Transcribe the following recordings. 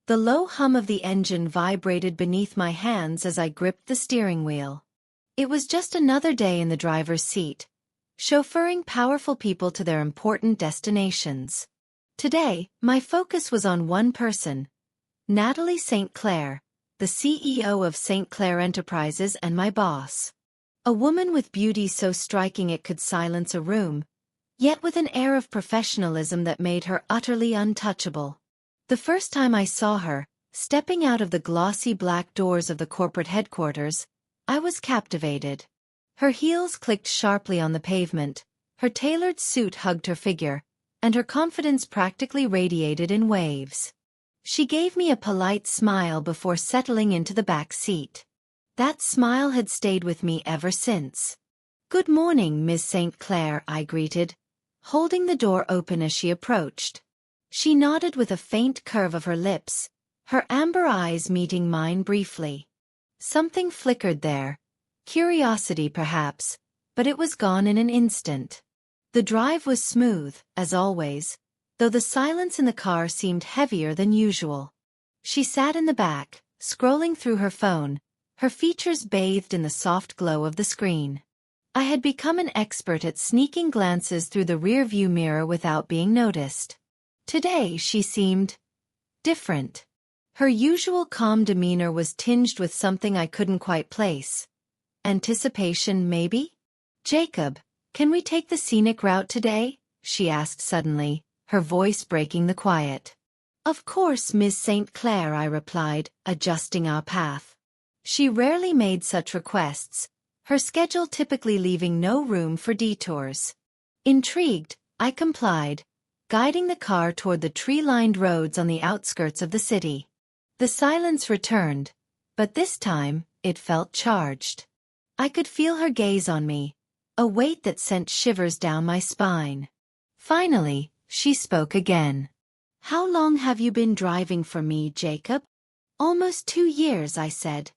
The low hum of the engine vibrated beneath my hands as I gripped the steering wheel. It was just another day in the driver's seat, chauffeuring powerful people to their important destinations. Today, my focus was on one person, Natalie St. Clair, the CEO of St. Clair Enterprises and my boss. A woman with beauty so striking it could silence a room, yet with an air of professionalism that made her utterly untouchable. The first time I saw her, stepping out of the glossy black doors of the corporate headquarters, I was captivated. Her heels clicked sharply on the pavement, her tailored suit hugged her figure, and her confidence practically radiated in waves. She gave me a polite smile before settling into the back seat. That smile had stayed with me ever since. "Good morning, Miss St. Clair," I greeted, holding the door open as she approached. She nodded with a faint curve of her lips, her amber eyes meeting mine briefly. Something flickered there, curiosity perhaps, but it was gone in an instant. The drive was smooth, as always, though the silence in the car seemed heavier than usual. She sat in the back, scrolling through her phone, her features bathed in the soft glow of the screen. I had become an expert at sneaking glances through the rear-view mirror without being noticed. Today she seemed different. Her usual calm demeanor was tinged with something I couldn't quite place. Anticipation, maybe? "Jacob, can we take the scenic route today?" she asked suddenly, her voice breaking the quiet. "Of course, Miss St. Clair," I replied, adjusting our path. She rarely made such requests, her schedule typically leaving no room for detours. Intrigued, I complied, guiding the car toward the tree-lined roads on the outskirts of the city. The silence returned, but this time, it felt charged. I could feel her gaze on me, a weight that sent shivers down my spine. Finally, she spoke again. "How long have you been driving for me, Jacob?" "Almost 2 years," I said,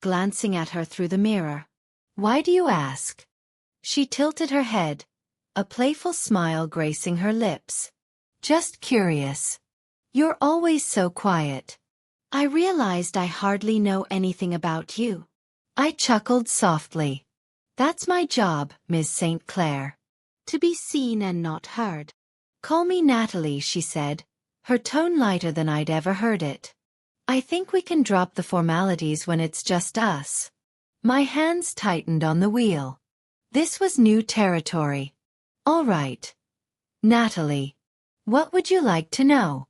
glancing at her through the mirror. "Why do you ask?" She tilted her head, a playful smile gracing her lips. "Just curious. You're always so quiet." "I realized I hardly know anything about you." I chuckled softly. "That's my job, Miss St. Clair. To be seen and not heard." "Call me Natalie," she said, her tone lighter than I'd ever heard it. "I think we can drop the formalities when it's just us." My hands tightened on the wheel. This was new territory. "All right. Natalie, what would you like to know?"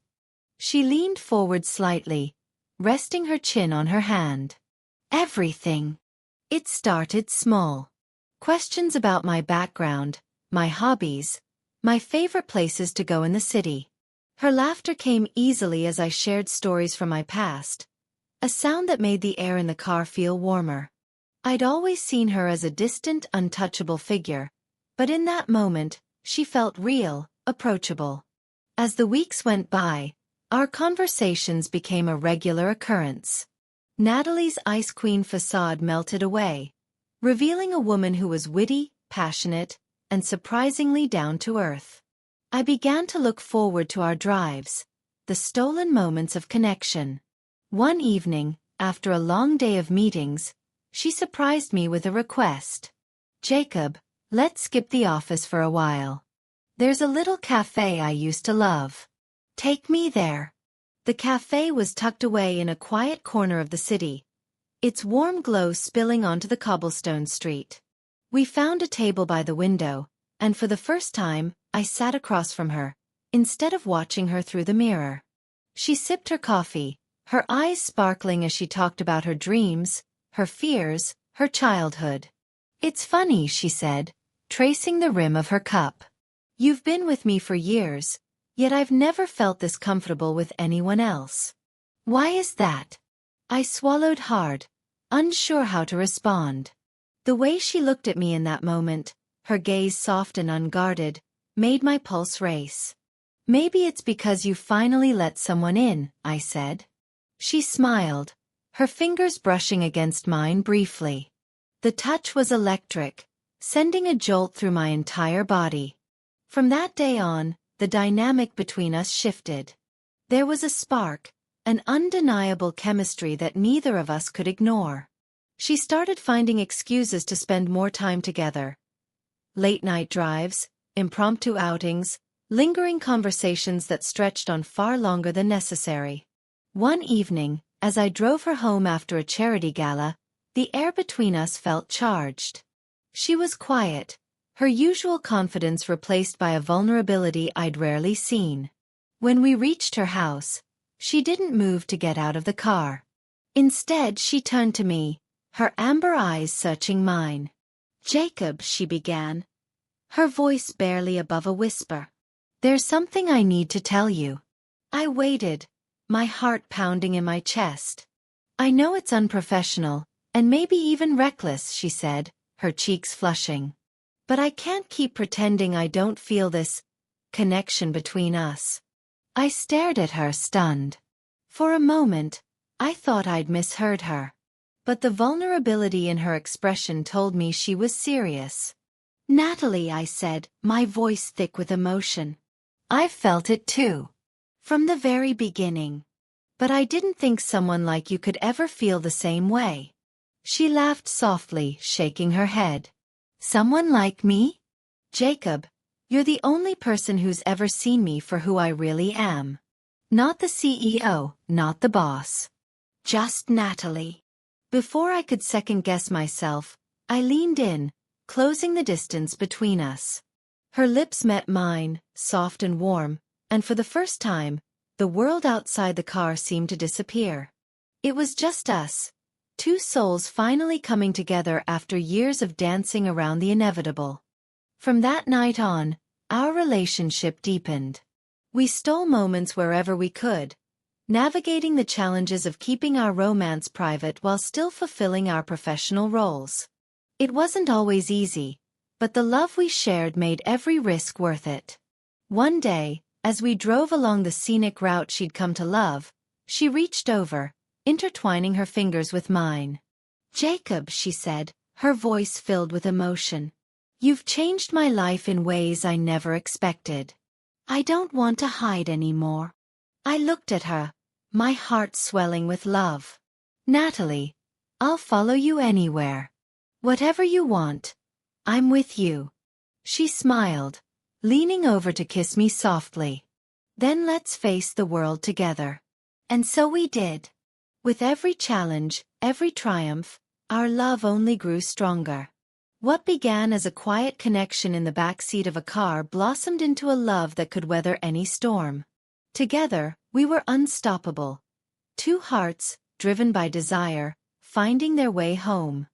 She leaned forward slightly, resting her chin on her hand. "Everything." It started small. Questions about my background, my hobbies, my favorite places to go in the city. Her laughter came easily as I shared stories from my past, a sound that made the air in the car feel warmer. I'd always seen her as a distant, untouchable figure, but in that moment, she felt real, approachable. As the weeks went by, our conversations became a regular occurrence. Natalie's Ice Queen facade melted away, revealing a woman who was witty, passionate, and surprisingly down-to-earth. I began to look forward to our drives, the stolen moments of connection. One evening, after a long day of meetings, she surprised me with a request. "Jacob, let's skip the office for a while. There's a little cafe I used to love. Take me there." The cafe was tucked away in a quiet corner of the city, its warm glow spilling onto the cobblestone street. We found a table by the window, and for the first time, I sat across from her, instead of watching her through the mirror. She sipped her coffee, her eyes sparkling as she talked about her dreams, her fears, her childhood. "It's funny," she said, tracing the rim of her cup. "You've been with me for years, yet I've never felt this comfortable with anyone else. Why is that?" I swallowed hard, unsure how to respond. The way she looked at me in that moment, her gaze soft and unguarded, made my pulse race. "Maybe it's because you finally let someone in," I said. She smiled, her fingers brushing against mine briefly. The touch was electric, sending a jolt through my entire body. From that day on, the dynamic between us shifted. There was a spark, an undeniable chemistry that neither of us could ignore. She started finding excuses to spend more time together. Late-night drives, impromptu outings, lingering conversations that stretched on far longer than necessary. One evening, as I drove her home after a charity gala, the air between us felt charged. She was quiet, her usual confidence replaced by a vulnerability I'd rarely seen. When we reached her house, she didn't move to get out of the car. Instead, she turned to me, her amber eyes searching mine. "Jacob," she began, her voice barely above a whisper. "There's something I need to tell you." I waited, my heart pounding in my chest. "I know it's unprofessional, and maybe even reckless," she said, her cheeks flushing. "But I can't keep pretending I don't feel this connection between us." I stared at her, stunned. For a moment, I thought I'd misheard her. But the vulnerability in her expression told me she was serious. "Natalie," I said, my voice thick with emotion. "I've felt it too. From the very beginning. But I didn't think someone like you could ever feel the same way." She laughed softly, shaking her head. "Someone like me? Jacob, you're the only person who's ever seen me for who I really am. Not the CEO, not the boss. Just Natalie." Before I could second-guess myself, I leaned in, closing the distance between us. Her lips met mine, soft and warm, and for the first time, the world outside the car seemed to disappear. It was just us, two souls finally coming together after years of dancing around the inevitable. From that night on, our relationship deepened. We stole moments wherever we could, navigating the challenges of keeping our romance private while still fulfilling our professional roles. It wasn't always easy, but the love we shared made every risk worth it. One day, as we drove along the scenic route she'd come to love, she reached over, intertwining her fingers with mine. "Jacob," she said, her voice filled with emotion. "You've changed my life in ways I never expected. I don't want to hide anymore." I looked at her, my heart swelling with love. "Natalie, I'll follow you anywhere. Whatever you want, I'm with you." She smiled, leaning over to kiss me softly. "Then let's face the world together." And so we did. With every challenge, every triumph, our love only grew stronger. What began as a quiet connection in the back seat of a car blossomed into a love that could weather any storm. Together, we were unstoppable. Two hearts, driven by desire, finding their way home.